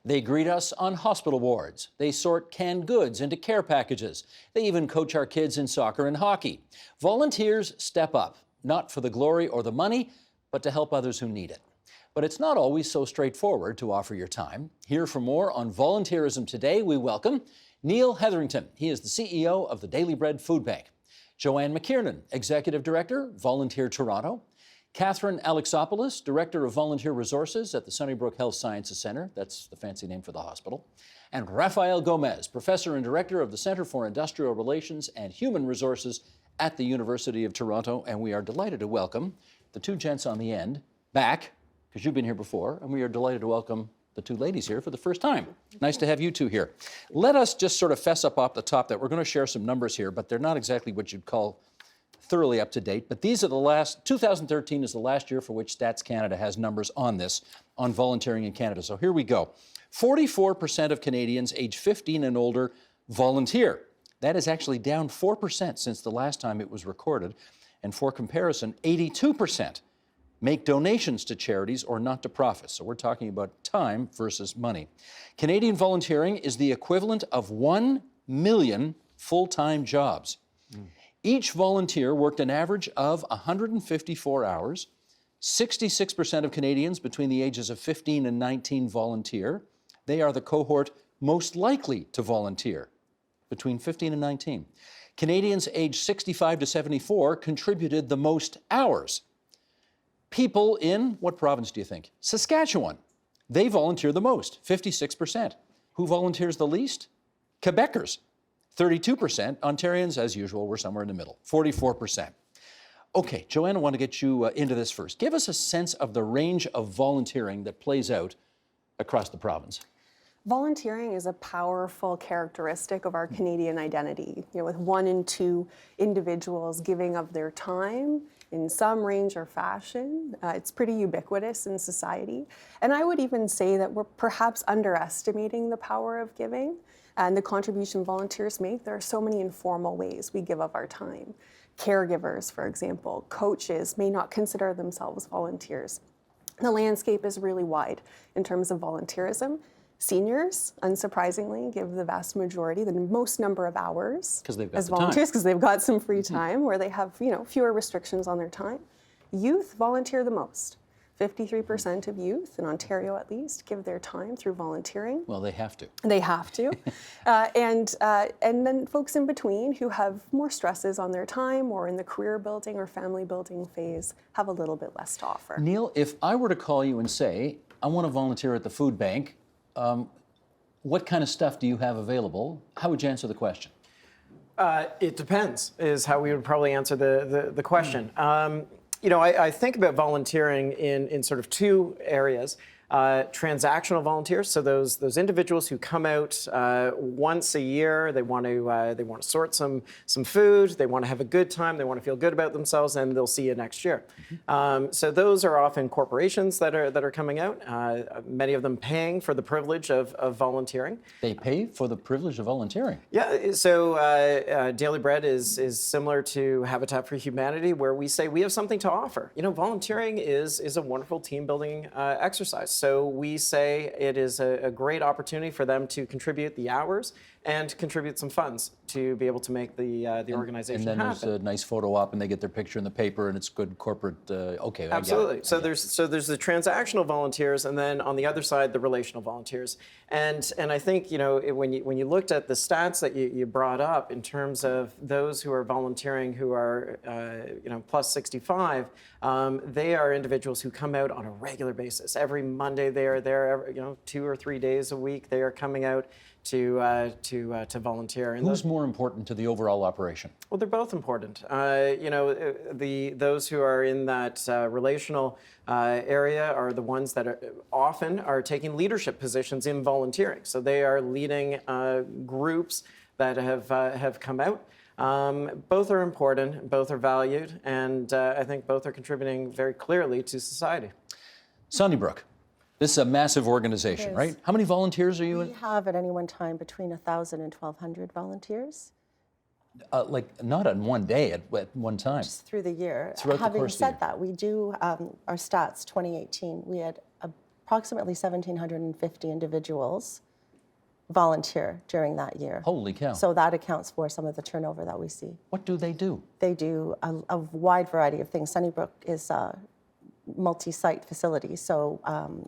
They greet us on hospital wards. They sort canned goods into care packages. They even coach our kids in soccer and hockey. Volunteers step up, not for the glory or the money, but to help others who need it. But it's not always so straightforward to offer your time. Here for more on volunteerism today, we welcome Neil Hetherington. He is the CEO of the Daily Bread Food Bank. Joanne Mckiernan, Executive Director, Volunteer Toronto. Katherine Alexopoulos, Director of Volunteer Resources at the Sunnybrook Health Sciences Centre. That's the fancy name for the hospital. And Rafael Gomez, Professor and Director of the Centre for Industrial Relations and Human Resources at the University of Toronto. And we are delighted to welcome the two gents on the end back, because you've been here before, and we are delighted to welcome the two ladies here for the first time. Nice to have you two here. Let us just sort of fess up off the top that we're going to share some numbers here, but they're not exactly what you'd call thoroughly up to date. But these are the last, 2013 is the last year for which Stats Canada has numbers on this, on volunteering in Canada. So here we go. 44% of Canadians age 15 and older volunteer. That is actually down 4% since the last time it was recorded. And for comparison, 82% make donations to charities or not-to-profits. So we're talking about time versus money. Canadian volunteering is the equivalent of 1 million full-time jobs. Each volunteer worked an average of 154 hours. 66% of Canadians between the ages of 15 and 19 volunteer. They are the cohort most likely to volunteer between 15 and 19. Canadians aged 65 to 74 contributed the most hours. People in, what province do you think? Saskatchewan. They volunteer the most, 56%. Who volunteers the least? Quebecers, 32%. Ontarians, as usual, were somewhere in the middle, 44%. Okay, Joanne, I want to get you into this first. Give us a sense of the range of volunteering that plays out across the province. Volunteering is a powerful characteristic of our Canadian identity, with 1 in 2 individuals giving of their time in some range or fashion. It's pretty ubiquitous in society. And I would even say that we're perhaps underestimating the power of giving and the contribution volunteers make. There are so many informal ways we give of our time. Caregivers, for example, coaches may not consider themselves volunteers. The landscape is really wide in terms of volunteerism. Seniors, unsurprisingly, give the vast majority, the most number of hours as volunteers because they've got some free time where they have, fewer restrictions on their time. Youth volunteer the most. 53% of youth, in Ontario at least, give their time through volunteering. Well, they have to. They have to. And then folks in between who have more stresses on their time or in the career building or family building phase have a little bit less to offer. Neil, if I were to call you and say, I want to volunteer at the food bank, what kind of stuff do you have available? How would you answer the question? It depends, is how we would probably answer the question. I think about volunteering in sort of 2 areas. Transactional volunteers, so those individuals who come out once a year. They want to sort some food. They want to have a good time. They want to feel good about themselves, and they'll see you next year. So those are often corporations that are coming out. Many of them paying for the privilege of volunteering. They pay for the privilege of volunteering. Yeah. So Daily Bread is similar to Habitat for Humanity, where we say we have something to offer. Volunteering is a wonderful team building exercise. So we say it is a great opportunity for them to contribute the hours and contribute some funds to be able to make the organization happen. And then there's a nice photo op, and they get their picture in the paper, and it's good corporate. Okay, absolutely. I get it. So there's the transactional volunteers, and then on the other side, the relational volunteers. And I think when you looked at the stats that you brought up in terms of those who are volunteering who are plus 65, they are individuals who come out on a regular basis. Every Monday they are there. 2 or 3 days a week they are coming out to volunteer. And who's more important to the overall operation? Well, they're both important. Those who are in that relational area are the ones that often are taking leadership positions in volunteering. So they are leading groups that have come out. Both are important, both are valued, and I think both are contributing very clearly to society. Sunnybrook. This is a massive organization, right? How many volunteers are you in? We have at any one time between 1,000 and 1,200 volunteers. Not on one day, at one time. Just through the year. Throughout the course Having of the said year. that, we do, our stats, 2018, we had approximately 1,750 individuals volunteer during that year. Holy cow. So that accounts for some of the turnover that we see. What do they do? They do a wide variety of things. Sunnybrook is a multi-site facility, so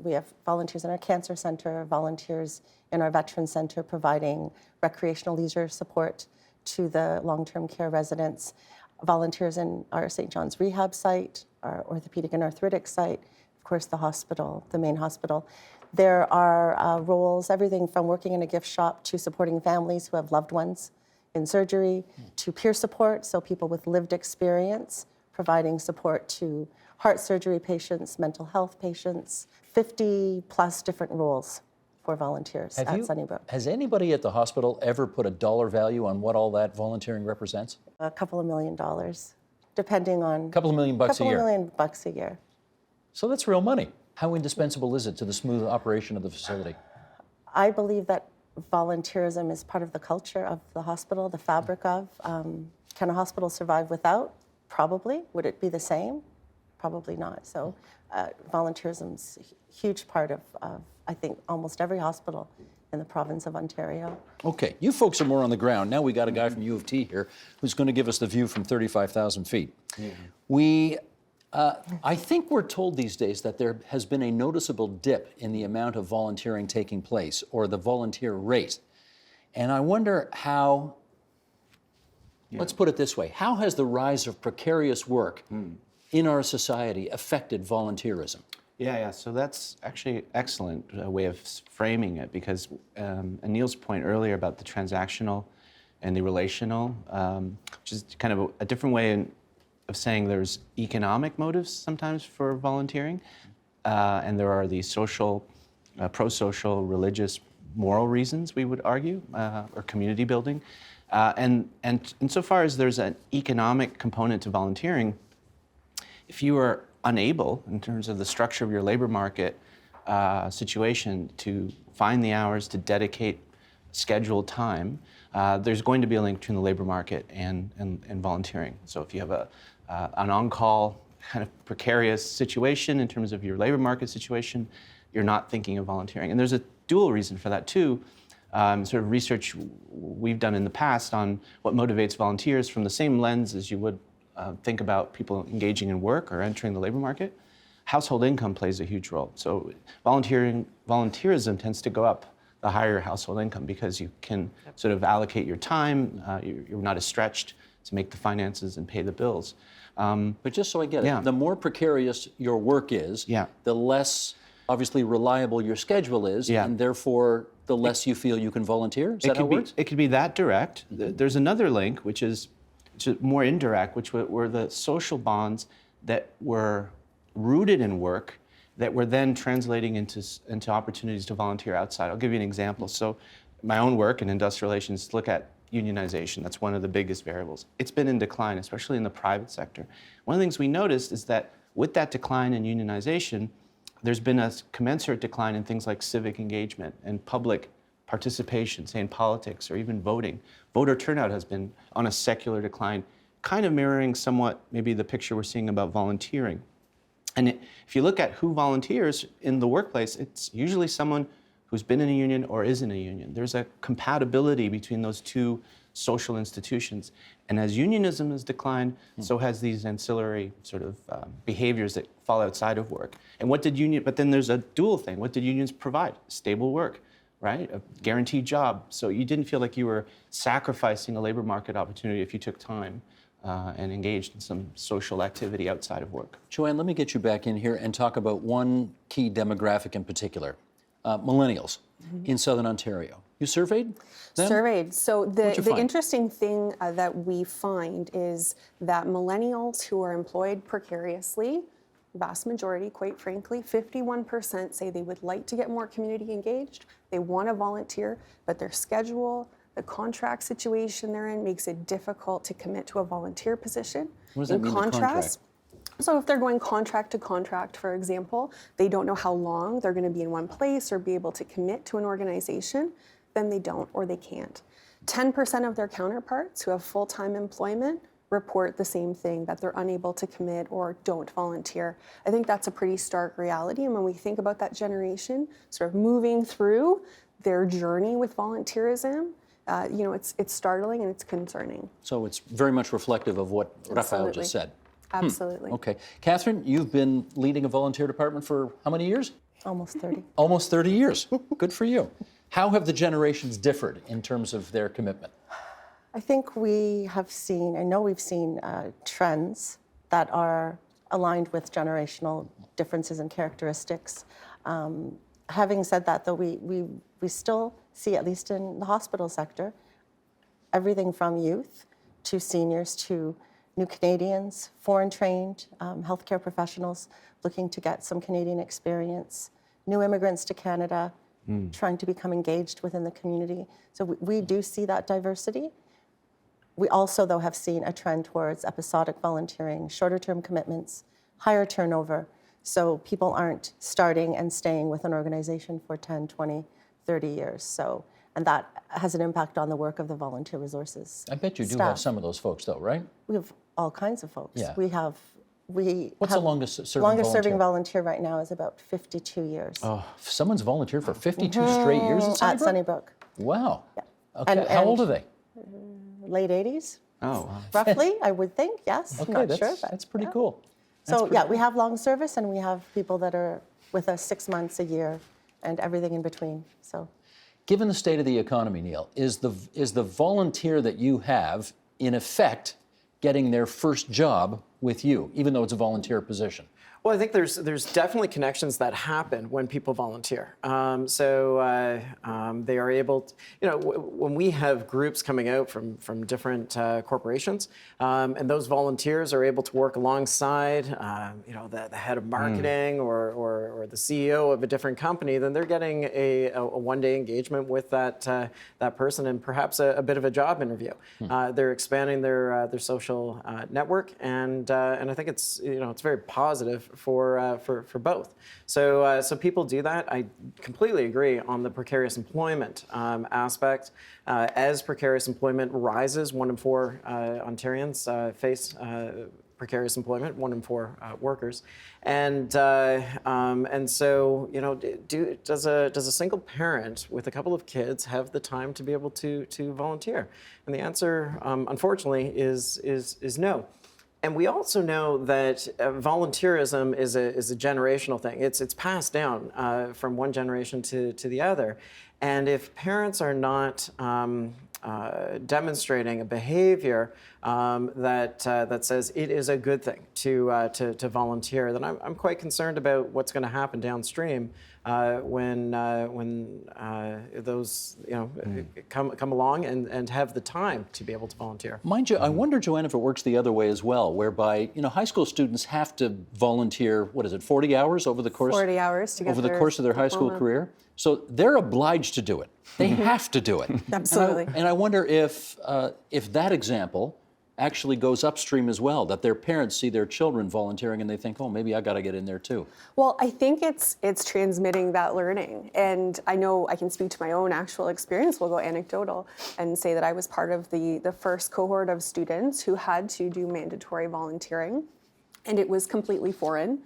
we have volunteers in our cancer center, volunteers in our veteran center providing recreational leisure support to the long-term care residents, volunteers in our St. John's rehab site, our orthopedic and arthritic site, of course the hospital, the main hospital. There are roles, everything from working in a gift shop to supporting families who have loved ones in surgery, to peer support, so people with lived experience, providing support to heart surgery patients, mental health patients, 50 plus different roles for volunteers at Sunnybrook. Has anybody at the hospital ever put a dollar value on what all that volunteering represents? A couple of $1 million, depending on... A couple of $1 million bucks a year. Couple of $1 million bucks a year. So that's real money. How indispensable is it to the smooth operation of the facility? I believe that volunteerism is part of the culture of the hospital, the fabric of. Can a hospital survive without? Probably. Would it be the same? Probably not. So volunteerism's a huge part of, I think, almost every hospital in the province of Ontario. Okay, you folks are more on the ground. Now we got a guy from U of T here who's going to give us the view from 35,000 feet. I think we're told these days that there has been a noticeable dip in the amount of volunteering taking place, or the volunteer rate. And I wonder how, let's put it this way, how has the rise of precarious work in our society affected volunteerism? Yeah, so that's actually an excellent way of framing it, because Neil's point earlier about the transactional and the relational, which is kind of a different way of saying there's economic motives sometimes for volunteering, and there are the social, pro-social, religious, moral reasons, we would argue, or community building. And insofar as there's an economic component to volunteering, if you are unable, in terms of the structure of your labor market situation, to find the hours to dedicate scheduled time, there's going to be a link between the labor market and volunteering. So if you have an on-call kind of precarious situation in terms of your labor market situation, you're not thinking of volunteering. And there's a dual reason for that too. Sort of research we've done in the past on what motivates volunteers from the same lens as you would think about people engaging in work or entering the labor market. Household income plays a huge role. So volunteerism tends to go up the higher household income, because you can sort of allocate your time, you're not as stretched to make the finances and pay the bills. But just so I get it, the more precarious your work is, the less obviously reliable your schedule is, and therefore the less you feel you can volunteer? Is that how it works? It could be that direct. There's another link, which is more indirect, which were the social bonds that were rooted in work that were then translating into opportunities to volunteer outside. I'll give you an example. So my own work in industrial relations, look at unionization. That's one of the biggest variables. It's been in decline, especially in the private sector. One of the things we noticed is that with that decline in unionization, there's been a commensurate decline in things like civic engagement and public participation, say in politics or even voting. Voter turnout has been on a secular decline, kind of mirroring somewhat maybe the picture we're seeing about volunteering. And if you look at who volunteers in the workplace, it's usually someone who's been in a union or is in a union. There's a compatibility between those two social institutions. And as unionism has declined, so has these ancillary sort of behaviors that fall outside of work. And but then there's a dual thing. What did unions provide? Stable work, right? A guaranteed job. So you didn't feel like you were sacrificing a labor market opportunity if you took time and engaged in some social activity outside of work. Joanne, let me get you back in here and talk about one key demographic in particular, millennials in Southern Ontario. You surveyed them? Surveyed. So the interesting thing that we find is that millennials who are employed precariously, vast majority, quite frankly, 51% say they would like to get more community engaged. They want to volunteer, but their schedule, the contract situation they're in makes it difficult to commit to a volunteer position. What does that mean, the contract? So if they're going contract to contract, for example, they don't know how long they're going to be in one place or be able to commit to an organization, then they don't or they can't. 10% of their counterparts who have full-time employment report the same thing, that they're unable to commit or don't volunteer. I think that's a pretty stark reality. And when we think about that generation sort of moving through their journey with volunteerism, it's startling and it's concerning. So it's very much reflective of what Rafael Absolutely. just said. Absolutely. Okay. Katherine, you've been leading a volunteer department for how many years? Almost 30. Almost 30 years. Good for you. How have the generations differed in terms of their commitment? I think we have seen, I know we've seen trends that are aligned with generational differences and characteristics. Having said that, though, we still see, at least in the hospital sector, everything from youth to seniors to new Canadians, foreign-trained healthcare professionals looking to get some Canadian experience, new immigrants to Canada, trying to become engaged within the community. So we do see that diversity. We also, though, have seen a trend towards episodic volunteering, shorter-term commitments, higher turnover, so people aren't starting and staying with an organization for 10, 20, 30 years. So, and that has an impact on the work of the volunteer resources. I bet you do staff. have some of those folks, though, right? We have all kinds of folks. Yeah. What's the longest serving longest serving volunteer? volunteer right now is about 52 years. Oh, someone's volunteered for 52 straight years at At Sunnybrook? Sunnybrook. Wow. Yeah. Okay. How old are they? Late 80s, Oh, wow. roughly, I would think, yes. Okay, Not that's, sure. But that's pretty yeah. cool. So yeah, we have long service and we have people that are with us 6 months, a year, and everything in between. So, Given the state of the economy, Neil, is the volunteer that you have, in effect, getting their first job with you, even though it's a volunteer position? Well, I think there's definitely connections that happen when people volunteer. They are able to, when we have groups coming out from different corporations, and those volunteers are able to work alongside, the head of marketing or the CEO of a different company, then they're getting a one-day engagement with that person and perhaps a bit of a job interview. They're expanding their social network, and I think it's very positive for both. So people do that. I completely agree on the precarious employment aspect. As precarious employment rises, 1 in 4 Ontarians face precarious employment, 1 in 4 workers, and so does a single parent with a couple of kids have the time to be able to volunteer? And the answer, unfortunately, is no. And we also know that volunteerism is a generational thing. It's passed down from one generation to the other. And if parents are not demonstrating a behavior that says it is a good thing to volunteer, then I'm quite concerned about what's going to happen downstream when those come along and have the time to be able to volunteer. Mind you, I wonder, Joanne, if it works the other way as well, whereby high school students have to volunteer. 40 hours over the course? 40 hours to get over the their course of their high school diploma. career. So they're obliged to do it. They have to do it. Absolutely. And I wonder if that example actually goes upstream as well, that their parents see their children volunteering and they think, oh, maybe I got to get in there too. Well, I think it's transmitting that learning. And I know I can speak to my own actual experience. We'll go anecdotal and say that I was part of the first cohort of students who had to do mandatory volunteering. And it was completely foreign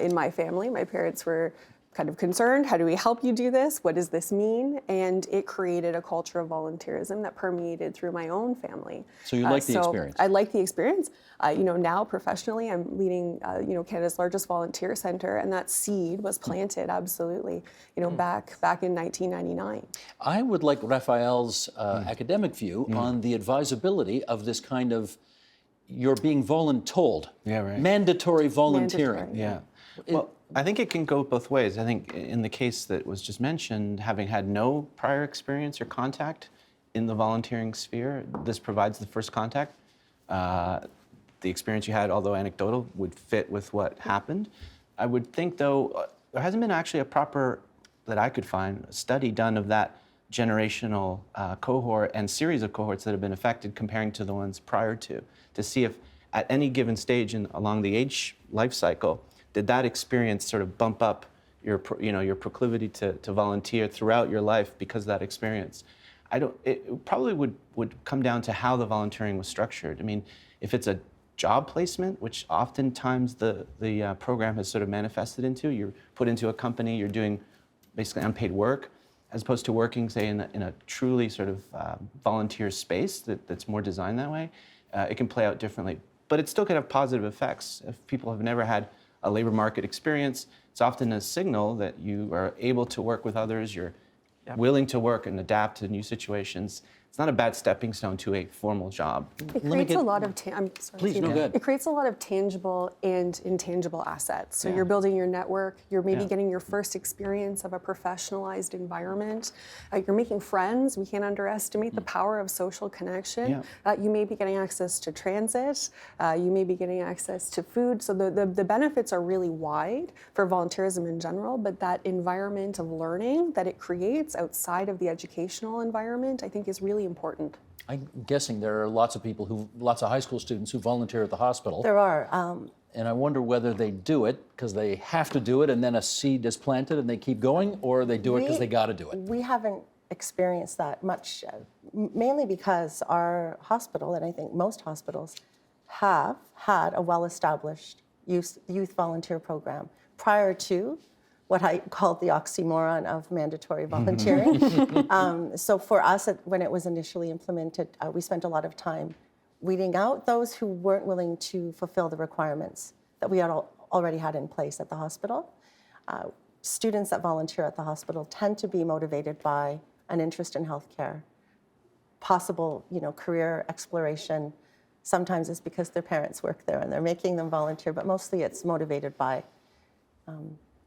in my family. My parents were kind of concerned. How do we help you do this? What does this mean? And it created a culture of volunteerism that permeated through my own family. So you like the experience? I like the experience. Now professionally, I'm leading, Canada's largest volunteer center, and that seed was planted absolutely, back in 1999. I would like Rafael's academic view on the advisability of this kind of, you're being voluntold. Yeah, right. Mandatory volunteering. Mandatory. Yeah. Well, I think it can go both ways. I think in the case that was just mentioned, having had no prior experience or contact in the volunteering sphere, this provides the first contact. The experience you had, although anecdotal, would fit with what happened. I would think, though, there hasn't been actually a proper, that I could find, study done of that generational cohort and series of cohorts that have been affected comparing to the ones prior to see if at any given stage along the age life cycle, did that experience sort of bump up your proclivity to volunteer throughout your life because of that experience? It probably would come down to how the volunteering was structured. I mean, If it's a job placement, which oftentimes the program has sort of manifested into, you're put into a company, you're doing basically unpaid work, as opposed to working, say, in a truly sort of volunteer space that's more designed that way, it can play out differently. But it still can have positive effects. If people have never had a labor market experience, it's often a signal that you are able to work with others, you're willing to work and adapt to new situations. It's not a bad stepping stone to a formal job. It creates a lot of Please, no, good. It creates a lot of tangible and intangible assets. So you're building your network. You're maybe getting your first experience of a professionalized environment. You're making friends. We can't underestimate the power of social connection. You may be getting access to transit. You may be getting access to food. So the benefits are really wide for volunteerism in general. But that environment of learning that it creates outside of the educational environment, I think, is really important. I'm guessing there are lots of high school students who volunteer at the hospital. There are. And I wonder whether they do it because they have to do it and then a seed is planted and they keep going, or they do it because they got to do it. We haven't experienced that much, mainly because our hospital, and I think most hospitals, have had a well-established youth volunteer program prior to what I called the oxymoron of mandatory volunteering. So for us, when it was initially implemented, we spent a lot of time weeding out those who weren't willing to fulfill the requirements that we had already had in place at the hospital. Students that volunteer at the hospital tend to be motivated by an interest in healthcare, possible, career exploration. Sometimes it's because their parents work there and they're making them volunteer, but mostly it's motivated by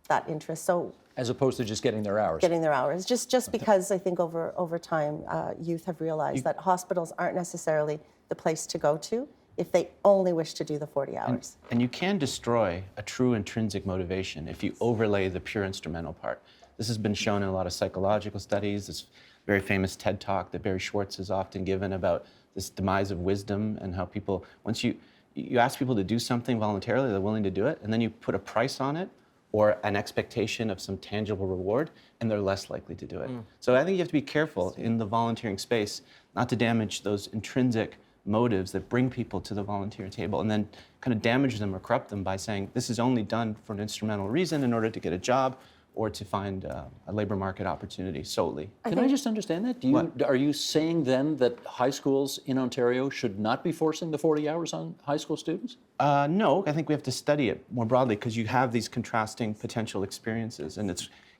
that interest. So as opposed to just getting their hours. Just because I think over time, youth have realized that hospitals aren't necessarily the place to go to if they only wish to do the 40 hours. And you can destroy a true intrinsic motivation if you overlay the pure instrumental part. This has been shown in a lot of psychological studies. This very famous TED Talk that Barry Schwartz has often given about this demise of wisdom and how people, once you ask people to do something voluntarily, they're willing to do it, and then you put a price on it, or an expectation of some tangible reward, and they're less likely to do it. So I think you have to be careful in the volunteering space not to damage those intrinsic motives that bring people to the volunteer table and then kind of damage them or corrupt them by saying this is only done for an instrumental reason in order to get a job or to find a labor market opportunity solely. Can I just understand that? Are you saying then that high schools in Ontario should not be forcing the 40 hours on high school students? No, I think we have to study it more broadly because you have these contrasting potential experiences, and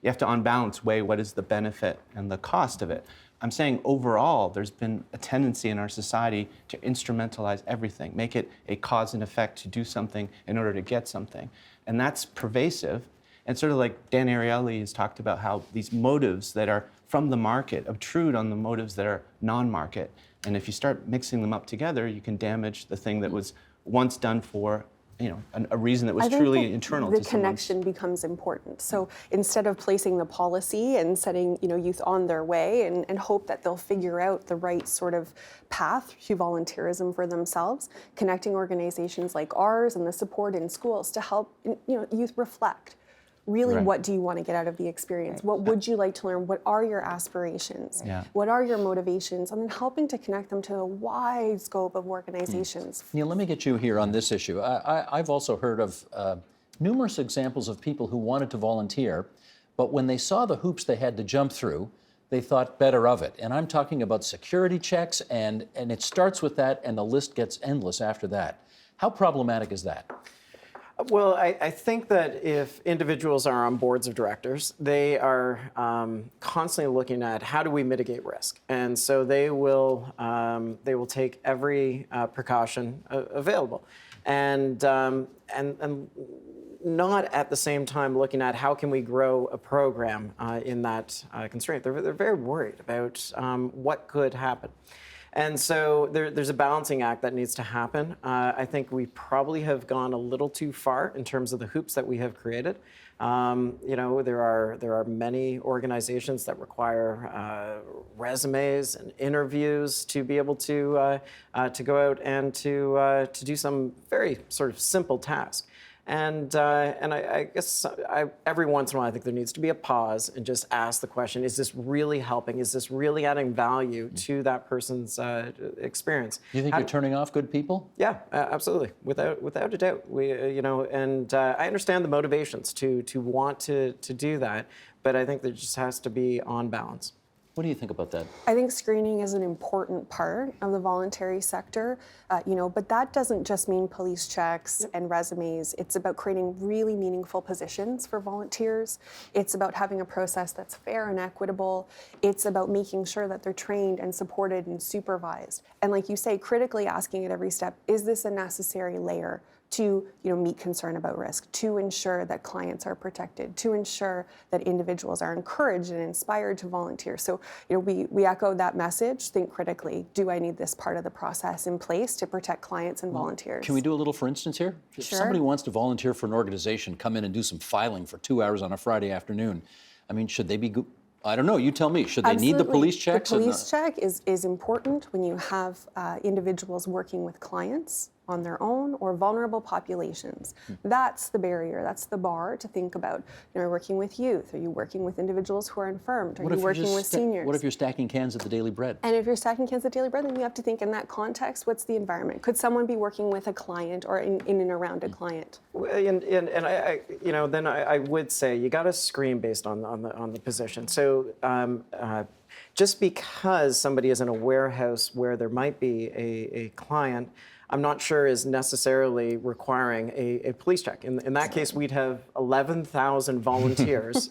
you have to, on balance, weigh what is the benefit and the cost of it. I'm saying overall, there's been a tendency in our society to instrumentalize everything, make it a cause and effect to do something in order to get something, and that's pervasive. And sort of like Dan Ariely has talked about how these motives that are from the market obtrude on the motives that are non-market. And if you start mixing them up together, you can damage the thing that was once done for a reason that was truly internal to someone. The connection becomes important. So instead of placing the policy and setting youth on their way and hope that they'll figure out the right sort of path to volunteerism for themselves, connecting organizations like ours and the support in schools to help youth reflect. Really, what do you want to get out of the experience? What would you like to learn? What are your aspirations? What are your motivations? And then helping to connect them to a wide scope of organizations. Neil, let me get you here on this issue. I've also heard of numerous examples of people who wanted to volunteer, but when they saw the hoops they had to jump through, they thought better of it. And I'm talking about security checks, and it starts with that, and the list gets endless after that. How problematic is that? Well, I think that if individuals are on boards of directors, they are constantly looking at how do we mitigate risk, and so they will take every precaution available, and not at the same time looking at how can we grow a program in that constraint. They're very worried about what could happen. And so there's a balancing act that needs to happen. I think we probably have gone a little too far in terms of the hoops that we have created. There are many organizations that require resumes and interviews to be able to go out and to do some very sort of simple task. And I guess every once in a while, I think there needs to be a pause and just ask the question, is this really helping? Is this really adding value to that person's experience? Do you think you're turning off good people? Yeah, absolutely, without a doubt. I understand the motivations to want to do that, but I think there just has to be on balance. What do you think about that? I think screening is an important part of the voluntary sector, but that doesn't just mean police checks and resumes. It's about creating really meaningful positions for volunteers. It's about having a process that's fair and equitable. It's about making sure that they're trained and supported and supervised. And like you say, critically asking at every step, is this a necessary layer to meet concern about risk, to ensure that clients are protected, to ensure that individuals are encouraged and inspired to volunteer. So we echo that message, think critically. Do I need this part of the process in place to protect clients and volunteers? Can we do a little for instance here? If somebody wants to volunteer for an organization, come in and do some filing for 2 hours on a Friday afternoon, I mean, should they be, I don't know, you tell me, should they need the police checks? The police check is important when you have individuals working with clients on their own or vulnerable populations. That's the barrier, that's the bar to think about. Are you working with youth? Are you working with individuals who are infirmed? Are you working with seniors? What if you're stacking cans at the Daily Bread? And if you're stacking cans at Daily Bread, then you have to think in that context, what's the environment? Could someone be working with a client or in and around a client? Then I would say you got to screen based on the position. So just because somebody is in a warehouse where there might be a client, I'm not sure is necessarily requiring a police check. In that case, we'd have 11,000 volunteers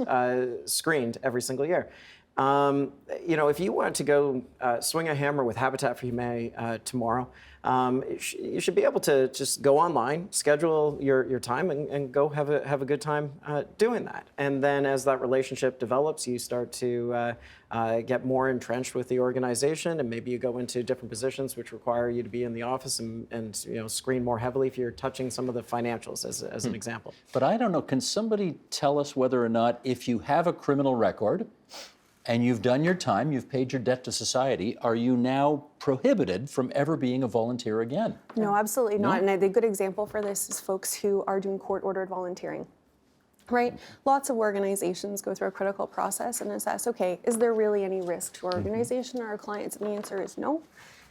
screened every single year. If you wanted to go swing a hammer with Habitat for Humanity tomorrow, you should be able to just go online, schedule your time, and go have a good time doing that. And then as that relationship develops, you start to get more entrenched with the organization, and maybe you go into different positions which require you to be in the office and screen more heavily if you're touching some of the financials, as an example. But I don't know, can somebody tell us whether or not if you have a criminal record and you've done your time, you've paid your debt to society, are you now prohibited from ever being a volunteer again? No, absolutely not. And a good example for this is folks who are doing court-ordered volunteering. Right? Lots of organizations go through a critical process and assess, okay, is there really any risk to our organization or our clients? And the answer is no.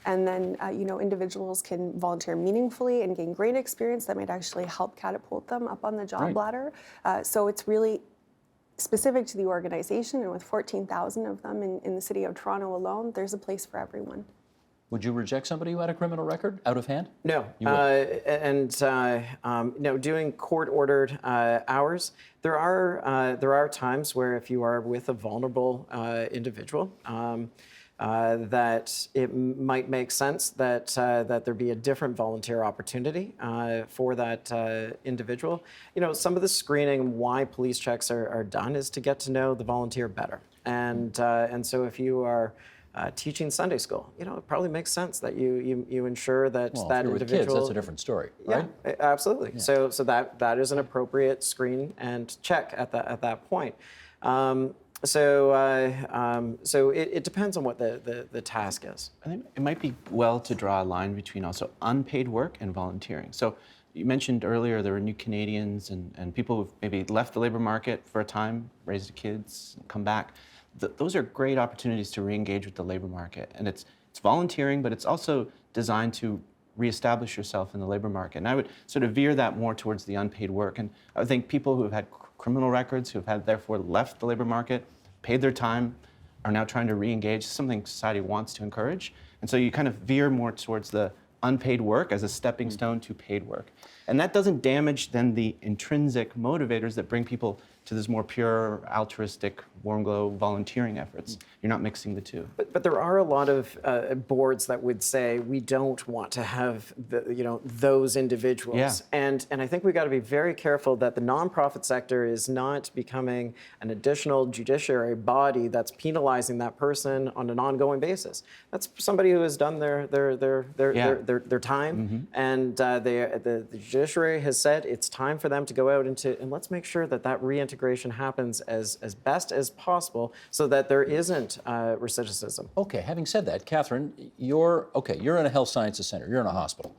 And then, individuals can volunteer meaningfully and gain great experience that might actually help catapult them up on the job ladder. So it's really specific to the organization, and with 14,000 of them in the city of Toronto alone, there's a place for everyone. Would you reject somebody who had a criminal record out of hand? No. Doing court-ordered hours, there are times where if you are with a vulnerable individual, that it might make sense that there be a different volunteer opportunity for that individual. Some of the screening, why police checks are done, is to get to know the volunteer better. And so if you are teaching Sunday school, it probably makes sense that you ensure that that if you're individual. with kids, that's a different story, right? Yeah, absolutely. Yeah. So that is an appropriate screen and check at that point. So it depends on what the task is. I think it might be well to draw a line between also unpaid work and volunteering. So you mentioned earlier there were new Canadians and people who've maybe left the labor market for a time, raised kids, come back. Those are great opportunities to re-engage with the labor market. And it's volunteering, but it's also designed to reestablish yourself in the labor market. And I would sort of veer that more towards the unpaid work. And I would think people who have had criminal records, who have had therefore left the labor market, paid their time, are now trying to re-engage, something society wants to encourage. And so you kind of veer more towards the unpaid work as a stepping stone to paid work. And that doesn't damage then the intrinsic motivators that bring people to this more pure, altruistic, warm glow volunteering efforts. You're not mixing the two. But there are a lot of boards that would say we don't want to have those individuals. Yeah. And I think we've got to be very careful that the nonprofit sector is not becoming an additional judiciary body that's penalizing that person on an ongoing basis. That's somebody who has done their time, and the judiciary has said it's time for them to go out and let's make sure that reintegration happens as best as possible so that there isn't recidivism. Okay, having said that, Katherine, you're in a health sciences center, you're in a hospital.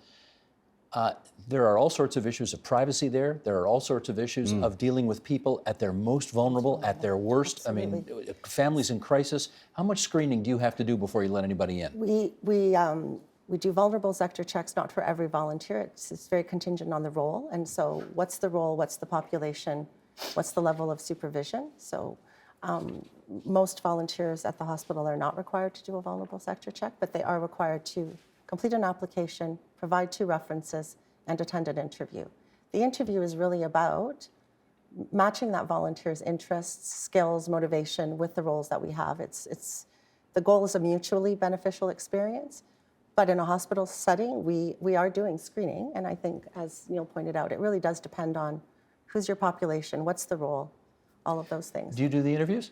There are all sorts of issues of privacy there. There are all sorts of issues of dealing with people at their most vulnerable, at their worst. Absolutely. I mean, families in crisis. How much screening do you have to do before you let anybody in? We do vulnerable sector checks, not for every volunteer. It's very contingent on the role. And so what's the role, what's the population, what's the level of supervision? So most volunteers at the hospital are not required to do a vulnerable sector check, but they are required to complete an application, provide 2 references, and attend an interview. The interview is really about matching that volunteer's interests, skills, motivation with the roles that we have. The goal is a mutually beneficial experience, but in a hospital setting, we are doing screening, and I think, as Neil pointed out, it really does depend on who's your population, what's the role, all of those things. Do you do the interviews?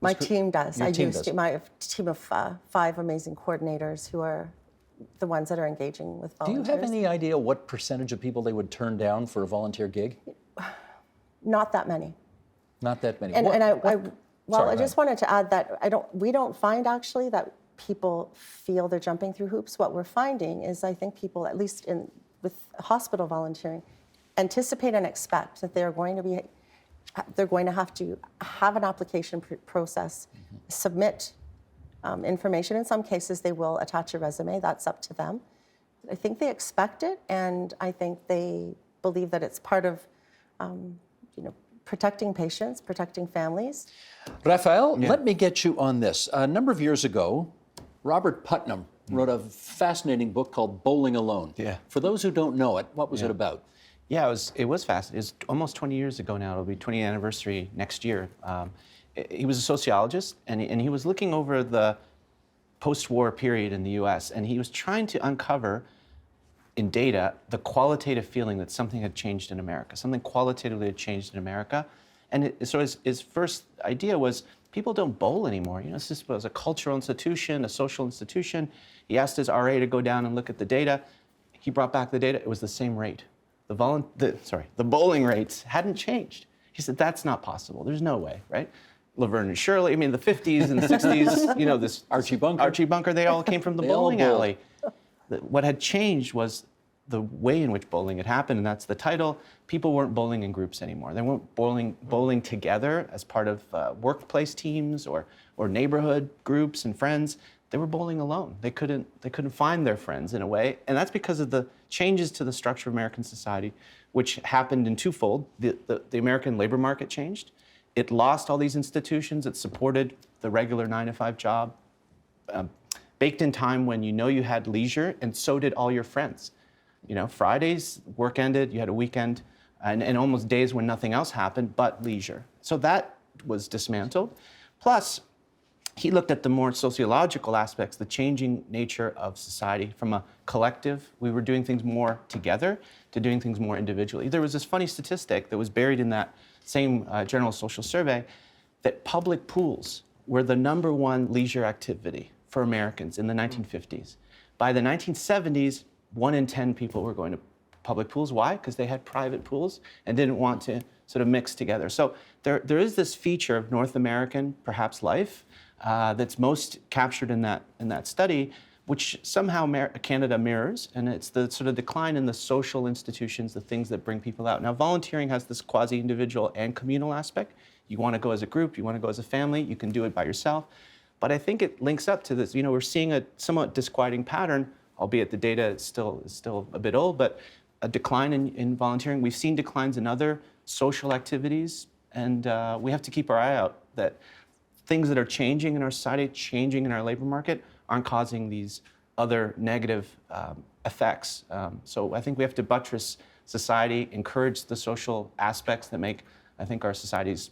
My team does. Your I team used does. to. My team of 5 amazing coordinators who are the ones that are engaging with Do you volunteers. have any idea what percentage of people they would turn down for a volunteer gig? Not that many. Not that many. And, What- and I Sorry, I go just wanted to add that we don't find actually that people feel they're jumping through hoops. What we're finding is I think people, at least with hospital volunteering, anticipate and expect that they're going to have to have an application process, submit information. In some cases, they will attach a resume. That's up to them. I think they expect it, and I think they believe that it's part of protecting patients, protecting families. Rafael, let me get you on this. A number of years ago, Robert Putnam wrote a fascinating book called Bowling Alone. Yeah. For those who don't know it, what was it about? Yeah, it was fascinating. It's almost 20 years ago now. It'll be 20th anniversary next year. He was a sociologist, and he was looking over the post-war period in the U.S., and he was trying to uncover in data the qualitative feeling that something had changed in America, something qualitatively had changed in America. And so his first idea was, people don't bowl anymore. This was a cultural institution, a social institution. He asked his RA to go down and look at the data. He brought back the data. It was the same rate. The bowling rates hadn't changed. He said, that's not possible. There's no way, right? Laverne and Shirley, I mean, the 50s and the 60s, this Archie Bunker, they all came from the They all bowling bowled. alley. What had changed was the way in which bowling had happened, and that's the title. People weren't bowling in groups anymore. They weren't bowling together as part of workplace teams or neighborhood groups and friends. They were bowling alone. They couldn't find their friends in a way, and that's because of the changes to the structure of American society, which happened in twofold. The American labor market changed. It lost all these institutions. It supported the regular 9-to-5 job, baked in time when you had leisure, and so did all your friends. Fridays, work ended, you had a weekend, and almost days when nothing else happened but leisure. So that was dismantled. Plus, he looked at the more sociological aspects, the changing nature of society from a collective. We were doing things more together to doing things more individually. There was this funny statistic that was buried in that same General Social Survey that public pools were the #1 leisure activity for Americans in the 1950s. By the 1970s, 1 in 10 people were going to public pools. Why? Because they had private pools and didn't want to sort of mix together. So there is this feature of North American, perhaps, life that's most captured in that study, which somehow Canada mirrors, and it's the sort of decline in the social institutions, the things that bring people out. Now, volunteering has this quasi-individual and communal aspect. You want to go as a group, you want to go as a family, you can do it by yourself. But I think it links up to this. We're seeing a somewhat disquieting pattern, albeit the data is still a bit old, but a decline in volunteering. We've seen declines in other social activities, and we have to keep our eye out that things that are changing in our society, changing in our labor market, aren't causing these other negative effects. So I think we have to buttress society, encourage the social aspects that make, I think, our societies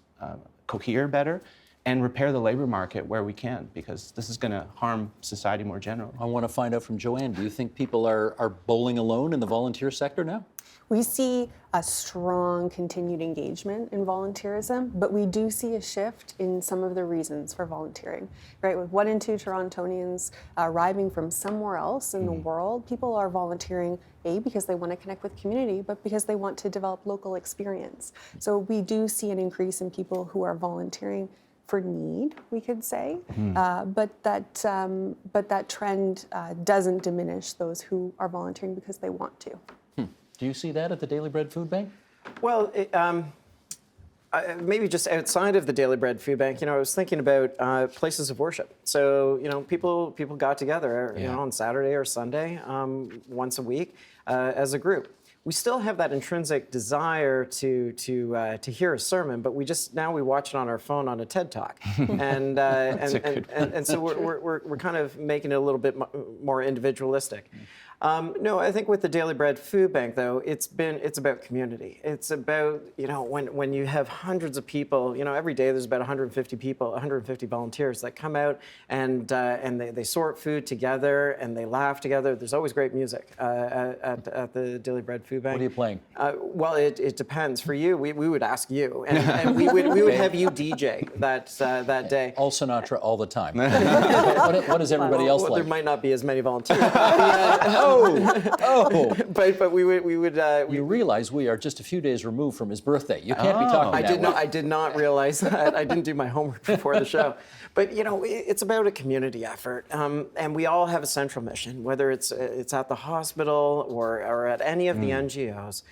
cohere better, and repair the labor market where we can, because this is going to harm society more generally. I want to find out from Joanne, do you think people are bowling alone in the volunteer sector now? We see a strong continued engagement in volunteerism, but we do see a shift in some of the reasons for volunteering, right? With 1 in 2 Torontonians arriving from somewhere else in the world, people are volunteering, because they want to connect with community, but because they want to develop local experience. So we do see an increase in people who are volunteering for need, we could say, but that trend doesn't diminish those who are volunteering because they want to. Do you see that at the Daily Bread Food Bank? Well, maybe just outside of the Daily Bread Food Bank, I was thinking about places of worship. So, people got together, on Saturday or Sunday, once a week, as a group. We still have that intrinsic desire to hear a sermon, but we watch it on our phone on a TED Talk, and so we're kind of making it a little bit more individualistic. No, I think with the Daily Bread Food Bank, though, it's about community. It's about, when you have hundreds of people, every day there's about 150 people, 150 volunteers that come out and they sort food together and they laugh together. There's always great music at the Daily Bread Food Bank. What are you playing? Well, it depends. For you, we would ask you, and we would have you DJ that day. All Sinatra all the time. What does everybody else like? There might not be as many volunteers. But we would. You realize we are just a few days removed from his birthday. You can't be talking that way. I did not realize that. I didn't do my homework before the show. But it's about a community effort, and we all have a central mission. Whether it's at the hospital or at any of the NGOs,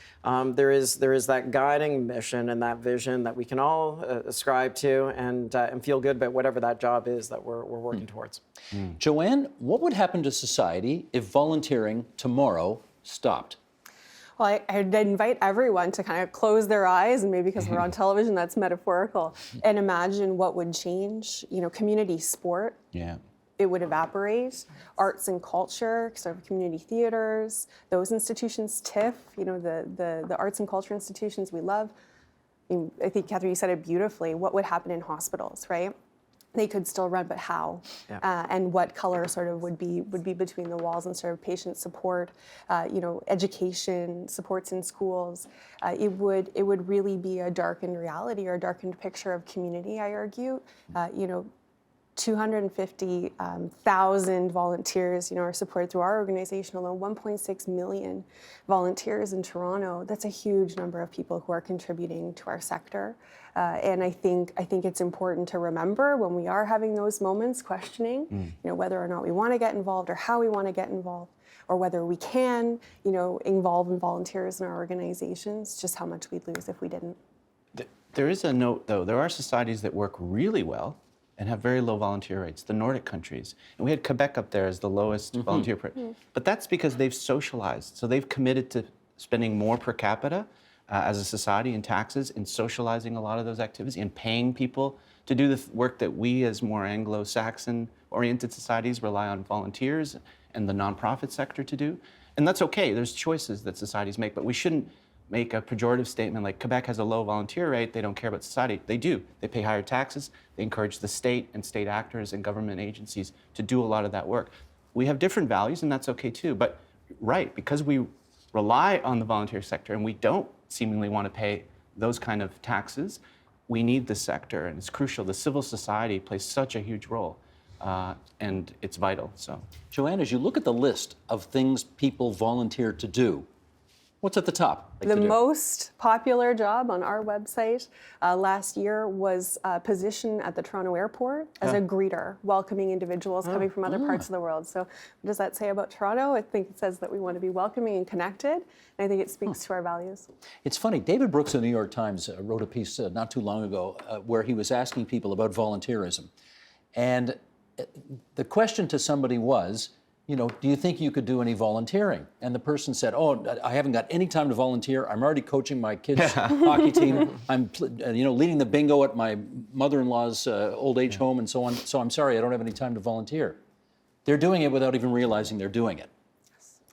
there is that guiding mission and that vision that we can all ascribe to and feel good about whatever that job is that we're working towards. Joanne, what would happen to society if volunteering tomorrow stopped? Well, I'd invite everyone to kind of close their eyes, and maybe because we're on television, that's metaphorical, and imagine what would change. Community sport. Yeah. It would evaporate. Arts and culture, sort of community theaters, those institutions, TIFF, the arts and culture institutions we love. I think, Katherine, you said it beautifully. What would happen in hospitals, right? They could still run, but how? Yeah. And what color sort of would be between the walls, and sort of patient support, education, supports in schools. It would really be a darkened reality, or a darkened picture of community, I argue. 250,000 volunteers, are supported through our organization alone. 1.6 million volunteers in Toronto. That's a huge number of people who are contributing to our sector. And I think it's important to remember when we are having those moments, questioning, whether or not we want to get involved, or how we want to get involved, or whether we can, involve in volunteers in our organizations, just how much we'd lose if we didn't. There is a note, though. There are societies that work really well and have very low volunteer rates, the Nordic countries. And we had Quebec up there as the lowest volunteer rate. But that's because they've socialized. So they've committed to spending more per capita as a society in taxes, in socializing a lot of those activities, in paying people to do the work that we as more Anglo-Saxon oriented societies rely on volunteers and the nonprofit sector to do. And that's okay. There's choices that societies make, but we shouldn't make a pejorative statement like Quebec has a low volunteer rate, they don't care about society. They do. They pay higher taxes. They encourage the state and state actors and government agencies to do a lot of that work. We have different values, and that's okay too. But right, because we rely on the volunteer sector and we don't seemingly want to pay those kind of taxes, we need the sector, and it's crucial. The civil society plays such a huge role, and it's vital. So, Joanne, as you look at the list of things people volunteer to do, what's at the top? The most popular job on our website last year was a position at the Toronto Airport as a greeter, welcoming individuals coming from other parts of the world. So what does that say about Toronto? I think it says that we want to be welcoming and connected, and I think it speaks to our values. It's funny, David Brooks of the New York Times wrote a piece not too long ago where he was asking people about volunteerism. And the question to somebody was, do you think you could do any volunteering? And the person said, oh, I haven't got any time to volunteer. I'm already coaching my kids' hockey team. I'm, leading the bingo at my mother-in-law's old age home and so on. So I'm sorry, I don't have any time to volunteer. They're doing it without even realizing they're doing it.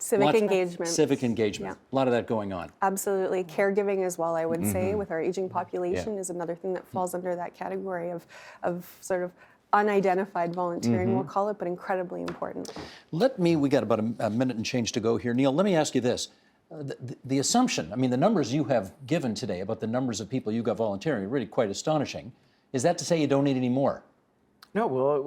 Civic engagement. Civic engagement. Yeah. A lot of that going on. Absolutely. Caregiving as well, I would say, with our aging population is another thing that falls under that category of sort of unidentified volunteering, we'll call it, but incredibly important. We got about a minute and change to go here. Neil, let me ask you this. The assumption, the numbers you have given today about the numbers of people you got volunteering are really quite astonishing. Is that to say you don't need any more? No, well,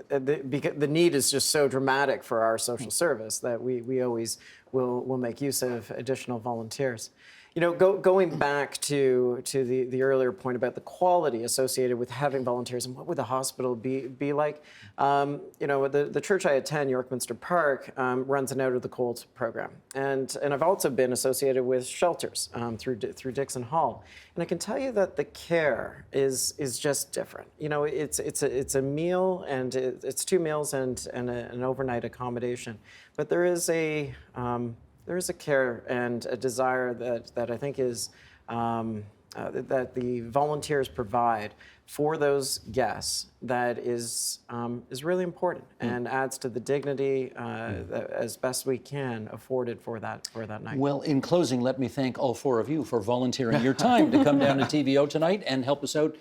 the need is just so dramatic for our social service that we always will make use of additional volunteers. Going back to the earlier point about the quality associated with having volunteerism, what would the hospital be like? The church I attend, York Minster Park, runs an Out of the Cold program, and I've also been associated with shelters through Dixon Hall, and I can tell you that the care is just different. It's a meal, and it's 2 meals and an overnight accommodation, but there is a care and a desire that I think is that the volunteers provide for those guests that is really important and adds to the dignity as best we can afforded for that night. Well, in closing, let me thank all 4 of you for volunteering your time to come down to TVO tonight and help us out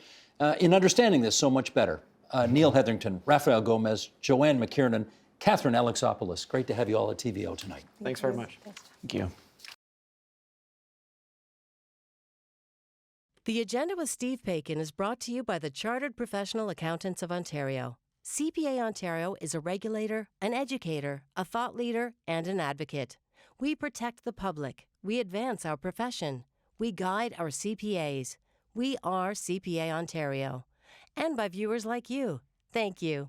in understanding this so much better. Neil Hetherington, Rafael Gomez, Joanne Mckiernan, Katherine Alexopoulos. Great to have you all at TVO tonight. Thanks very much. Thank you. The Agenda with Steve Paikin is brought to you by the Chartered Professional Accountants of Ontario. CPA Ontario is a regulator, an educator, a thought leader, and an advocate. We protect the public. We advance our profession. We guide our CPAs. We are CPA Ontario. And by viewers like you. Thank you.